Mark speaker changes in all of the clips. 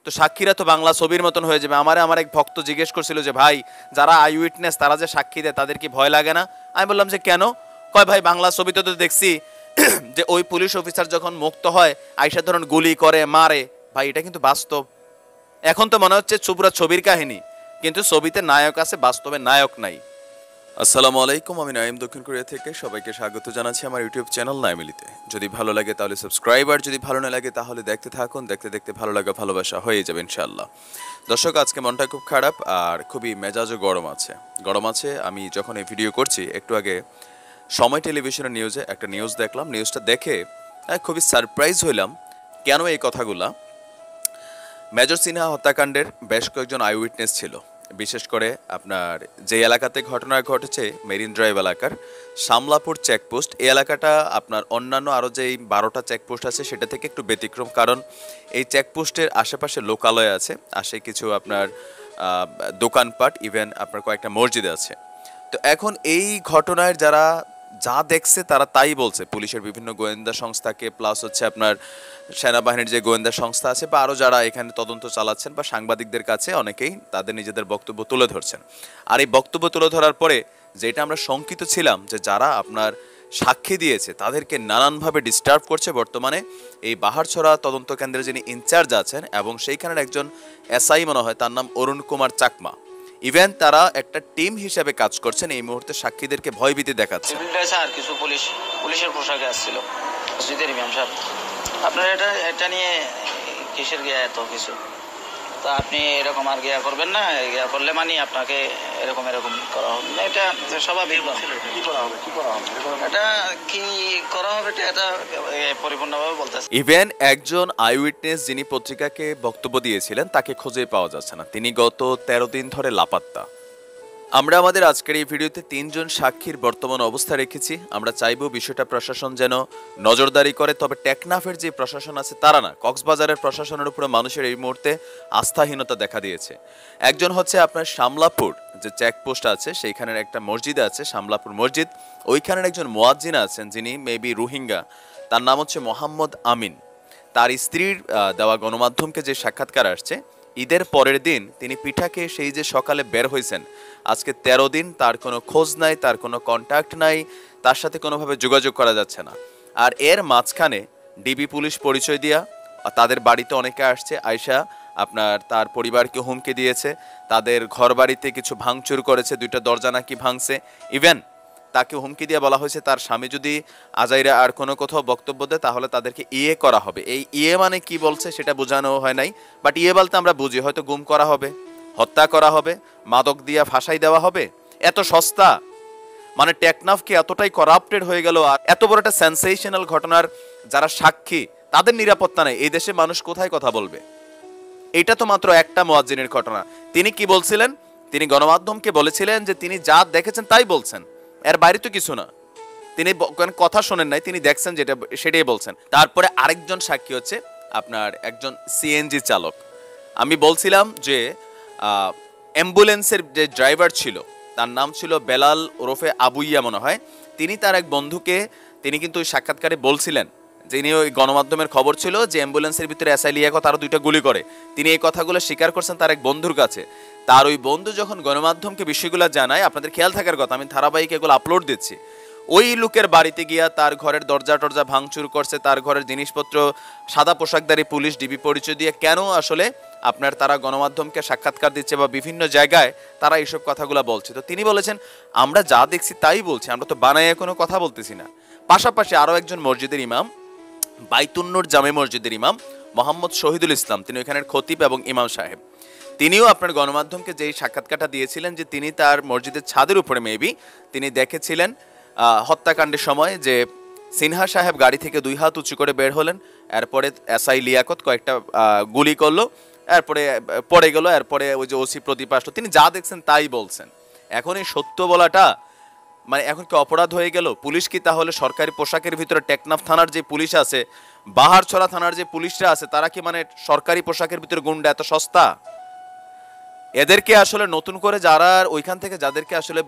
Speaker 1: তো সাক্ষীরা তো বাংলা ছবির মতন হয়ে যাবে। আমার এক ভক্ত জিজ্ঞেস করছিল যে ভাই, যারা আই উইটনেস তারা যে সাক্ষী দেয় তাদের কি ভয় লাগে না? আমি বললাম যে কেন? কয় ভাই, বাংলা ছবিতে তো দেখছি যে ওই পুলিশ অফিসার যখন মুক্ত হয় আইসা ধরুন গুলি করে মারে। ভাই এটা কিন্তু বাস্তব। এখন তো মনে হচ্ছে পুরা ছবির কাহিনী, কিন্তু ছবিতে নায়ক আছে, বাস্তবে নায়ক নাই। আসসালামু আলাইকুম, আমি নাইম দক্ষিণ কোরিয়া থেকে সবাইকে স্বাগত জানাচ্ছি আমার ইউটিউব চ্যানেল নাইমিলিতে। যদি ভালো লাগে তাহলে সাবস্ক্রাইব, আর যদি ভালো না লাগে তাহলে দেখতে থাকুন। দেখতে দেখতে ভালো লাগা ভালোবাসা হয়ে যাবে ইনশাআল্লাহ। দর্শক, আজকে মনটা খুব খারাপ আর খুবই মেজাজও গরম আছে। আমি যখন এই ভিডিও করছি একটু আগে সময় টেলিভিশনের নিউজে একটা নিউজ দেখলাম। নিউজটা দেখে খুবই সারপ্রাইজ হইলাম। কেন এই কথাগুলা? মেজর সিনহা হত্যাকাণ্ডের বেশ কয়েকজন আই উইটনেস ছিল। বিশেষ করে আপনার যে এলাকাতে ঘটনা ঘটেছে মেরিন ড্রাইভ এলাকার শামলাপুর চেকপোস্ট, এই এলাকাটা আপনার অন্যান্য আরও যে 12টা চেকপোস্ট আছে সেটা থেকে একটু ব্যতিক্রম। কারণ এই চেকপোস্টের আশেপাশে লোকালয় আছে, কিছু আপনার দোকানপাট, ইভেন আপনার কয়েকটা মসজিদ আছে। তো এখন এই ঘটনায় যারা যা দেখছে তারা তাই বলছে পুলিশের বিভিন্ন গোয়েন্দা সংস্থাকে, প্লাস হচ্ছে আপনার সেনাবাহিনীর যে গোয়েন্দা সংস্থা আছে বা আরও যারা এখানে তদন্ত চালাচ্ছেন বা সাংবাদিকদের কাছে অনেকেই তাদের নিজেদের বক্তব্য তুলে ধরছেন। আর এই বক্তব্য তুলে ধরার পরে যেটা আমরা শঙ্কিত ছিলাম যে যারা আপনার সাক্ষী দিয়েছে তাদেরকে নানানভাবে ডিস্টার্ব করছে বর্তমানে এই বাহারছড়া তদন্ত কেন্দ্রের যিনি ইনচার্জ আছেন এবং সেইখানের একজন এসআই মনে হয়, তার নাম অরুণ কুমার চাকমা। ইভেন তারা একটা টিম হিসেবে কাজ করছেন, এই মুহূর্তে সাক্ষীদেরকে ভয়ভীতি দেখাচ্ছে।
Speaker 2: আর কিছু পুলিশের পোশাকে আসছিল মসজিদের ইমাম সাহেব, আপনার এটা নিয়ে কিসের গিয়া এত কিছু? তা আপনি এরকম আর গিয়া করবেন না, গিয়া করলে মানে আপনাকে এরকম করা হবে না। এটা স্বাভাবিক। এটা কি করা হবে এটা পরিপূর্ণভাবে বলতেছে।
Speaker 1: ইভেন একজন আই উইটনেস যিনি পত্রিকাকে বক্তব্য দিয়েছিলেন তাকে খুঁজে পাওয়া যাচ্ছে না। তিনি গত 13 দিন ধরে লাপাত্তা। আমরা আমাদের আজকের এই ভিডিওতে 3 জন সাক্ষীর বর্তমান অবস্থা রেখেছি। আমরা চাইবো বিষয়টা প্রশাসন যেন নজরদারি করে, তবে টেকনাফের যে প্রশাসন আছে তারা না, কক্সবাজারের প্রশাসনের উপরে মানুষের এই মুহূর্তে আস্থাহীনতা দেখা দিয়েছে। একজন হচ্ছে আপনার শামলাপুর যে চেকপোস্ট আছে সেইখানের একটা মসজিদ আছে, শামলাপুর মসজিদ, ওইখানের একজন মুয়াজ্জিন আছেন যিনি মেবি রোহিঙ্গা, তার নাম হচ্ছে মোহাম্মদ আমিন। তার স্ত্রীর দেওয়া গণমাধ্যমকে যে সাক্ষাৎকার আসছে, ঈদের পরের দিন তিনি পিঠাকে সেই যে সকালে বের হয়েছেন, আজকে 13 দিন তার কোনো খোঁজ নাই, তার কোনো কন্ট্যাক্ট নাই, তার সাথে কোনোভাবে যোগাযোগ করা যাচ্ছে না। আর এর মাঝখানে ডিবি পুলিশ পরিচয় দিয়া তাদের বাড়িতে অনেকে আসছে, আয়শা আপনার তার পরিবারকে হুমকি দিয়েছে, তাদের ঘর বাড়িতে কিছু ভাঙচুর করেছে, 2টা দরজা নাকি ভাঙছে। ইভেন তাকে হুমকি দিয়ে বলা হয়েছে তার স্বামী যদি আজাইরা আর কোনো কোথাও বক্তব্য দেয় তাহলে তাদেরকে ইয়ে করা হবে। এই ইয়ে মানে কি বলছে সেটা বোঝানো হয় নাই, বাট ইয়ে বলতে আমরা বুঝি হয়তো গুম করা হবে, হত্যা করা হবে, মাদক দিয়া ফাঁসাই দেওয়া হবে। এত সস্তা মানে টেকনাফ কি এতটাই করাপ্টেড হয়ে গেল? আর এত বড় একটা সেন্সেশনাল ঘটনার যারা সাক্ষী তাদের নিরাপত্তা নেই, এই দেশে মানুষ কোথায় কথা বলবে? এটা তো মাত্র একটা মুয়াজ্জিনের ঘটনা। তিনি কি বলছিলেন? তিনি গণমাধ্যমকে বলেছিলেন যে তিনি যা দেখেছেন তাই বলছেন, এর বাইরে তো কিছু না। তিনি কথা শোনেন নাই, তিনি দেখছেন যেটা সেটাই বলছেন। তারপরে আরেকজন সাক্ষী হচ্ছে আপনার একজন সিএনজি চালক। আমি বলছিলাম যে অ্যাম্বুলেন্সের যে ড্রাইভার ছিল তার নাম ছিল বেলাল ওরফে আবুইয়া মনে হয়। তিনি তার এক বন্ধুকে, তিনি কিন্তু ওই সাক্ষাৎকারে বলছিলেন, যিনি ওই গণমাধ্যমের খবর ছিল যে অ্যাম্বুলেন্সের ভিতরে এসআই লিয়াকত তারা 2টা গুলি করে, তিনি এই কথাগুলো স্বীকার করছেন তার এক বন্ধুর কাছে। তার ওই বন্ধু যখন গণমাধ্যমকে বিষয়গুলো জানায়, আপনাদের খেয়াল থাকার কথা, আমি ধারাবাহিক এগুলো আপলোড দিচ্ছি, ওই লোকের বাড়িতে গিয়া তার ঘরের দরজা টরজা ভাঙচুর করছে, তার ঘরের জিনিসপত্র সাদা পোশাকধারী পুলিশ ডিবি পরিচয় দিয়ে কেন আসলে আপনার তারা গণমাধ্যমকে সাক্ষাৎকার দিচ্ছে বা বিভিন্ন জায়গায় তারা এইসব কথাগুলো বলছে। তো তিনি বলেছেন আমরা যা দেখছি তাই বলছি, আমরা তো বানাইয়া কোনো কথা বলতেছি না। পাশাপাশি আরও একজন মসজিদের ইমাম, বাইতুন্নুর জামে মসজিদের ইমাম মোহাম্মদ শহীদুল ইসলাম, তিনি ওইখানের খতিব এবং ইমাম সাহেব, তিনিও আপনার গণমাধ্যমকে যেই সাক্ষাৎকারটা দিয়েছিলেন যে তিনি তার মসজিদের ছাদের উপরে মেবি তিনি দেখেছিলেন হত্যাকাণ্ডের সময় যে সিনহা সাহেব গাড়ি থেকে 2 হাত উঁচু করে বের হলেন, এরপরে এসআই লিয়াকত কয়েকটা গুলি করলো, এরপরে পড়ে গেল, এরপরে ওই যে ওসি প্রদীপ আসলো, তিনি যা দেখছেন তাই বলছেন। এখন এই সত্য বলাটা মানে এখন কি অপরাধ হয়ে গেল? পুলিশ কি তাহলে সরকারি পোশাকের ভিতরে টেকনাফ থানার যে পুলিশ আছে, বাহারছড়া থানার যে পুলিশরা আছে, তারা কি মানে সরকারি পোশাকের ভিতরে গুন্ডা এত সস্তা? এদেরকে আসলে নতুন করে যারা ওইখান থেকে যাদেরকে আসলে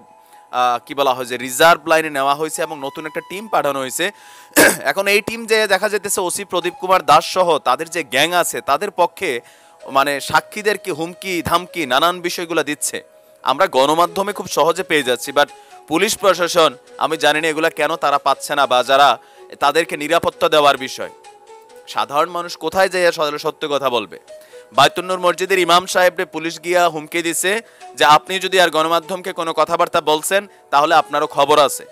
Speaker 1: কি বলা হয় যে রিজার্ভ লাইনে নেওয়া হয়েছে এবং নতুন একটা টিম পাঠানো হয়েছে, এখন এই টিম যে দেখা যেতেছে ওসি প্রদীপ কুমার দাস সহ তাদের যে গ্যাং আছে তাদের পক্ষে মানে সাক্ষীদেরকে হুমকি ধামকি নানান বিষয়গুলো দিচ্ছে, আমরা গণমাধ্যমে খুব সহজে পেয়ে যাচ্ছি, বাট পুলিশ প্রশাসন আমি জানি না এগুলা কেন তারা পাচ্ছে না, বা যারা তাদেরকে নিরাপত্তা দেওয়ার বিষয়, সাধারণ মানুষ কোথায় যাইয়া সত্য কথা বলবে? বাইতুন নূর মসজিদের ইমাম সাহেবরে পুলিশ গিয়া হুমকি দিছে যে আপনি যদি আর গণমাধ্যমকে কোনো কথাবার্তা বলছেন তাহলে আপনারও খবর আছে।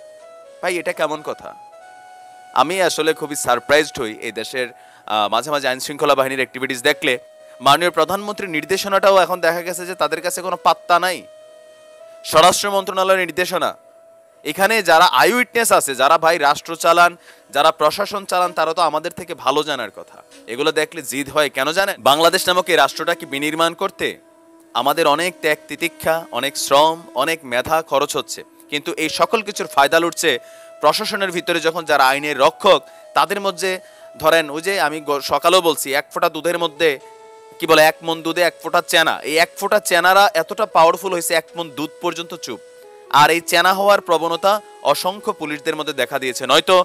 Speaker 1: ভাই এটা কেমন কথা? আমি আসলে খুবই সারপ্রাইজড হই এই দেশের মাঝে মাঝে আইন শৃঙ্খলা বাহিনীর অ্যাক্টিভিটিস দেখলে। মাননীয় প্রধানমন্ত্রীর নির্দেশনাটাও এখন দেখা গেছে যে তাদের কাছে কোনো পাত্তা নাই। স্বরাষ্ট্র মন্ত্রণালয়ের নির্দেশনা, এখানে যারা আই উইটনেস আছে, যারা ভাই রাষ্ট্র চালান, যারা প্রশাসন চালান, তারা তো আমাদের থেকে ভালো জানার কথা। এগুলো দেখলে জিদ হয় কেন জানেন? বাংলাদেশ নামক এই রাষ্ট্রটাকে বিনির্মাণ করতে আমাদের অনেক ত্যাগ তিতিক্ষা, অনেক শ্রম, অনেক মেধা খরচ হচ্ছে, কিন্তু এই সকল কিছুর ফায়দা লুটছে প্রশাসনের ভিতরে যখন যারা আইনের রক্ষক তাদের মধ্যে। ধরেন ওই যে আমি সকালেও বলছি, এক ফোঁটা দুধের মধ্যে কি বলে, এক মন দুধে এক ফোঁটা চেনা, এই এক ফোঁটা চেনারা এতটা পাওয়ারফুল হয়েছে এক মন দুধ পর্যন্ত চুপ। আর এই চেনা হওয়ার প্রবণতা অসংখ্য পুলিশদের মধ্যে দেখা দিয়েছে, নয়তো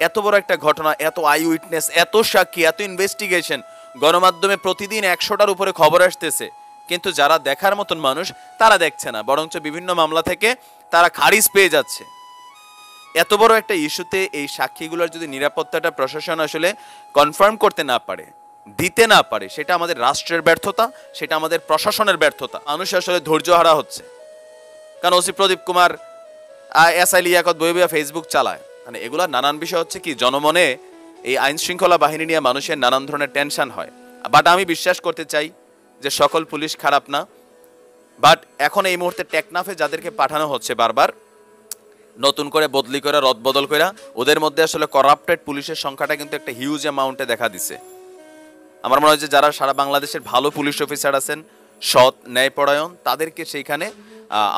Speaker 1: এত বড় একটা ঘটনা, এত আই উইটনেস, এত সাক্ষী, এত ইনভেস্টিগেশন, গণমাধ্যমে প্রতিদিন 100টার উপরে খবর আসতেছে, কিন্তু যারা দেখার মতন মানুষ তারা দেখছে না, বরঞ্চ বিভিন্ন মামলা থেকে তারা খারিজ পেয়ে যাচ্ছে। এত বড় একটা ইস্যুতে এই সাক্ষীগুলোর যদি নিরাপত্তাটা প্রশাসন আসলে কনফার্ম করতে না পারে, দিতে না পারে, সেটা আমাদের রাষ্ট্রের ব্যর্থতা, সেটা আমাদের প্রশাসনের ব্যর্থতা। মানুষ আসলে ধৈর্য হারা হচ্ছে। কারণ ওসি প্রদীপ কুমার এসআই লিয়াকত বই বইয়া ফেসবুক চালায়, মানে এগুলা নানান বিষয় হচ্ছে কি, জনমনে এই আইন শৃঙ্খলা বাহিনী নিয়ে মানুষের নানান ধরনের টেনশন হয়। বাট আমি বিশ্বাস করতে চাই যে সকল পুলিশ খারাপ না, বাট এখন এই মুহূর্তে টেকনাফে যাদেরকে পাঠানো হচ্ছে বারবার নতুন করে বদলি করে রদবদল করে, ওদের মধ্যে আসলে করাপ্টেড পুলিশের সংখ্যাটা কিন্তু একটা হিউজ অ্যামাউন্টে দেখা দিছে। আমার মনে হয় যে যারা সারা বাংলাদেশের ভালো পুলিশ অফিসার আছেন, সৎ ন্যায়পরায়ণ, তাদেরকে সেইখানে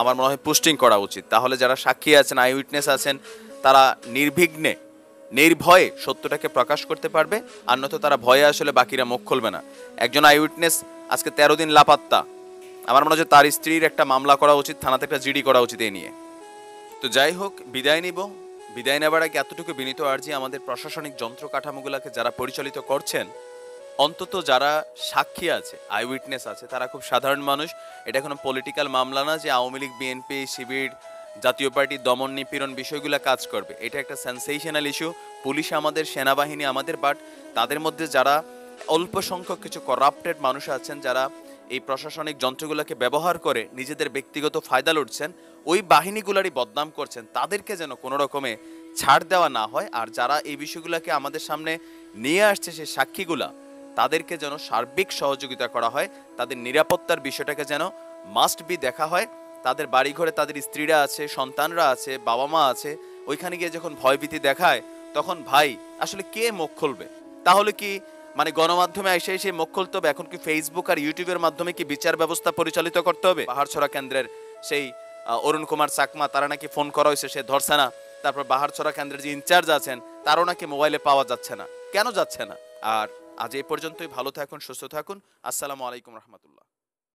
Speaker 1: আমার মনে হয় পোস্টিং করা উচিত। তাহলে যারা সাক্ষী আছেন, আই উইটনেস আছেন, তারা নির্বিঘ্নে নির্ভয়ে সত্যটাকে প্রকাশ করতে পারবে, আর নয়তো তারা ভয়ে আসলে বাকিরা মুখ খুলবে না। একজন আই উইটনেস আজকে 13 দিন লাপাত্তা, আমার মনে হয় যে তার স্ত্রীর একটা মামলা করা উচিত, থানাতে একটা জিডি করা উচিত এই নিয়ে। তো যাই হোক, বিদায় নিব। বিদায় নেবার আগে এতটুকু বিনীত আর্জি, আমাদের প্রশাসনিক যন্ত্র কাঠামোগুলোকে যারা পরিচালিত করছেন, অন্তত যারা সাক্ষী আছে, আই উইটনেস আছে, তারা খুব সাধারণ মানুষ। এটা কোনো পলিটিক্যাল মামলা না যে আওয়ামী লীগ, বিএনপি, শিবির, জাতীয় পার্টি দমন নিপীড়ন বিষয়গুলো কাজ করবে। এটা একটা সেন্সেশনাল ইস্যু। পুলিশ আমাদের, সেনাবাহিনী আমাদের, বাট তাদের মধ্যে যারা অল্প সংখ্যক কিছু করাপ্টেড মানুষ আছেন, যারা এই প্রশাসনিক যন্ত্রগুলোকে ব্যবহার করে নিজেদের ব্যক্তিগত ফায়দা লুটছেন, ওই বাহিনীগুলারই বদনাম করছেন, তাদেরকে যেন কোনো রকমে ছাড় দেওয়া না হয়। আর যারা এই বিষয়গুলোকে আমাদের সামনে নিয়ে আসছে, সেই সাক্ষীগুলা, তাদেরকে যেন সার্বিক সহযোগিতা করা হয়, তাদের নিরাপত্তার বিষয়টাকে যেন মাস্ট বি দেখা হয়। তাদের বাড়িঘরে তাদের স্ত্রীরা আছে, সন্তানরা আছে, বাবা মা আছে, ওইখানে গিয়ে যখন ভয়ভীতি দেখায়, তখন ভাই আসলে কে মুখ খুলবে? তাহলে কি মানে গণমাধ্যমে এসে এসে মুখ খুলতে হবে? এখন কি ফেসবুক আর ইউটিউবের মাধ্যমে কি বিচার ব্যবস্থা পরিচালিত করতে হবে? বাহারছড়া কেন্দ্রের সেই অরুণ কুমার চাকমা, তারা নাকি ফোন করা হয়েছে, সে ধরছে না। তারপর বাহারছড়া কেন্দ্রের যে ইনচার্জ আছেন, তারও নাকি মোবাইলে পাওয়া যাচ্ছে না। কেন যাচ্ছে না? আর আজ এই পর্যন্তই। ভালো থাকুন, সুস্থ থাকুন। আসসালামু আলাইকুম রহমতুল্লাহ।